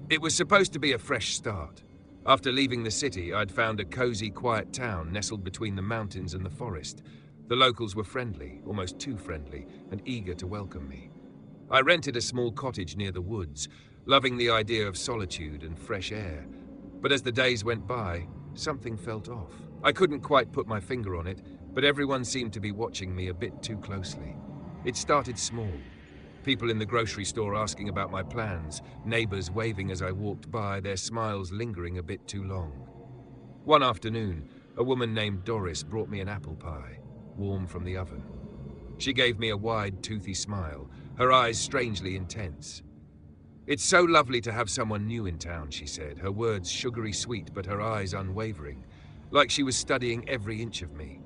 It was supposed to be a fresh start. After leaving the city, I'd found a cozy, quiet town nestled between the mountains and the forest. The locals were friendly, almost too friendly, and eager to welcome me. I rented a small cottage near the woods, loving the idea of solitude and fresh air. But as the days went by, something felt off. I couldn't quite put my finger on it, but everyone seemed to be watching me a bit too closely. It started small. People in the grocery store asking about my plans, neighbors waving as I walked by, their smiles lingering a bit too long. One afternoon, a woman named Doris brought me an apple pie, warm from the oven. She gave me a wide, toothy smile, her eyes strangely intense. "It's so lovely to have someone new in town," she said, her words sugary sweet but her eyes unwavering, like she was studying every inch of me.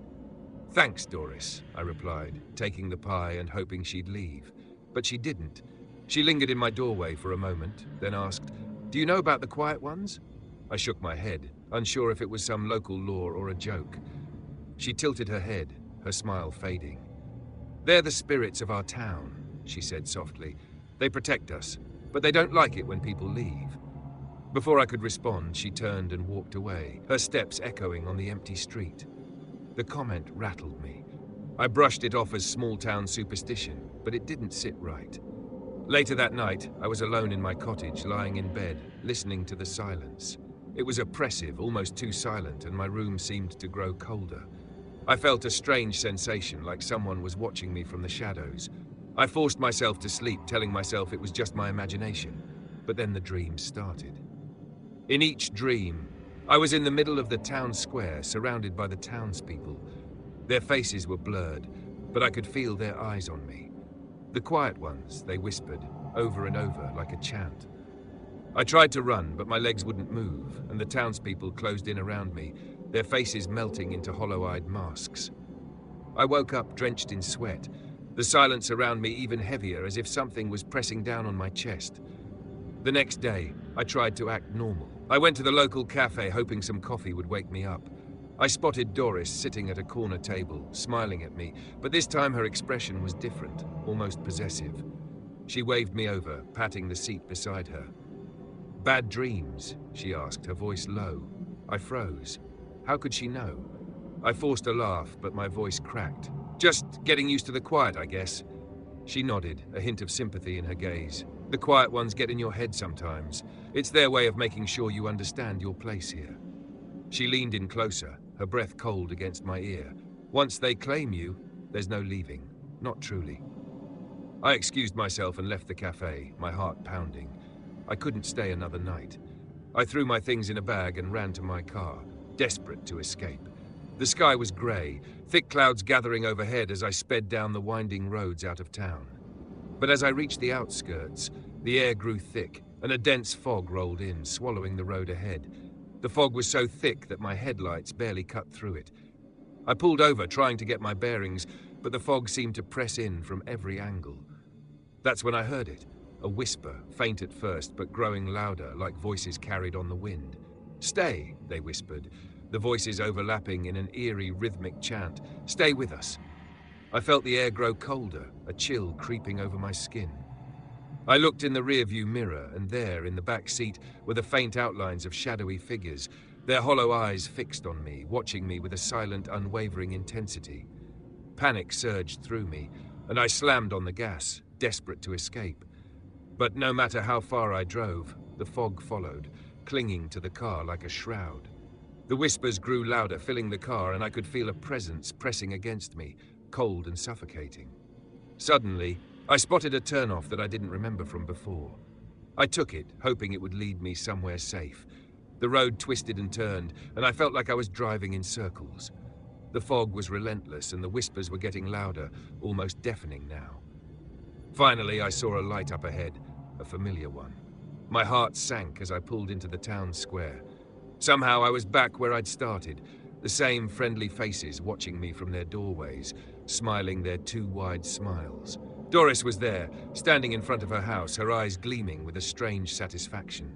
"Thanks, Doris," I replied, taking the pie and hoping she'd leave. But she didn't. She lingered in my doorway for a moment, then asked, "Do you know about the quiet ones?" I shook my head, unsure if it was some local lore or a joke. She tilted her head, her smile fading. "They're the spirits of our town," she said softly. "They protect us, but they don't like it when people leave." Before I could respond, she turned and walked away, her steps echoing on the empty street. The comment rattled me. I brushed it off as small-town superstition, but it didn't sit right. Later that night, I was alone in my cottage, lying in bed, listening to the silence. It was oppressive, almost too silent, and my room seemed to grow colder. I felt a strange sensation, like someone was watching me from the shadows. I forced myself to sleep, telling myself it was just my imagination. But then the dream started. In each dream, I was in the middle of the town square, surrounded by the townspeople. Their faces were blurred, but I could feel their eyes on me. "The quiet ones," they whispered, over and over, like a chant. I tried to run, but my legs wouldn't move, and the townspeople closed in around me, their faces melting into hollow-eyed masks. I woke up drenched in sweat, the silence around me even heavier, as if something was pressing down on my chest. The next day, I tried to act normal. I went to the local cafe, hoping some coffee would wake me up. I spotted Doris sitting at a corner table, smiling at me, but this time her expression was different, almost possessive. She waved me over, patting the seat beside her. "Bad dreams?" she asked, her voice low. I froze. How could she know? I forced a laugh, but my voice cracked. "Just getting used to the quiet, I guess." She nodded, a hint of sympathy in her gaze. "The quiet ones get in your head sometimes. It's their way of making sure you understand your place here." She leaned in closer, her breath cold against my ear. "Once they claim you, there's no leaving. Not truly." I excused myself and left the cafe, my heart pounding. I couldn't stay another night. I threw my things in a bag and ran to my car, desperate to escape. The sky was grey, thick clouds gathering overhead as I sped down the winding roads out of town. But as I reached the outskirts, the air grew thick, and a dense fog rolled in, swallowing the road ahead. The fog was so thick that my headlights barely cut through it. I pulled over, trying to get my bearings, but the fog seemed to press in from every angle. That's when I heard it, a whisper, faint at first, but growing louder, like voices carried on the wind. "Stay," they whispered, the voices overlapping in an eerie, rhythmic chant. "Stay with us." I felt the air grow colder, a chill creeping over my skin. I looked in the rearview mirror, and there, in the back seat, were the faint outlines of shadowy figures, their hollow eyes fixed on me, watching me with a silent, unwavering intensity. Panic surged through me, and I slammed on the gas, desperate to escape. But no matter how far I drove, the fog followed, clinging to the car like a shroud. The whispers grew louder, filling the car, and I could feel a presence pressing against me, cold and suffocating. Suddenly, I spotted a turnoff that I didn't remember from before. I took it, hoping it would lead me somewhere safe. The road twisted and turned, and I felt like I was driving in circles. The fog was relentless, and the whispers were getting louder, almost deafening now. Finally, I saw a light up ahead, a familiar one. My heart sank as I pulled into the town square. Somehow I was back where I'd started, the same friendly faces watching me from their doorways, smiling their too wide smiles. Doris was there, standing in front of her house, her eyes gleaming with a strange satisfaction.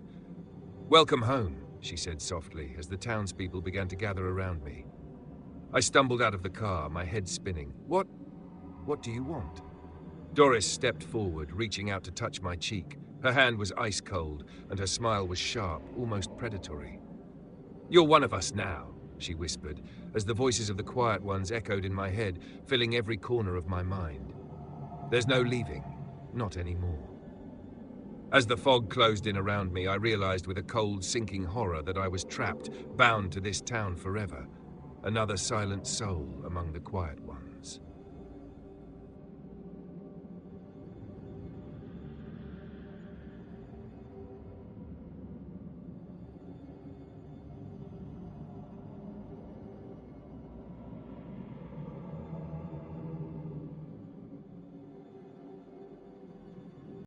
"Welcome home," she said softly, as the townspeople began to gather around me. I stumbled out of the car, my head spinning. What do you want?" Doris stepped forward, reaching out to touch my cheek, Her hand was ice cold, and her smile was sharp, almost predatory. "You're one of us now," she whispered, as the voices of the quiet ones echoed in my head, filling every corner of my mind. "There's no leaving, not anymore." As the fog closed in around me, I realized with a cold, sinking horror that I was trapped, bound to this town forever, another silent soul among the quiet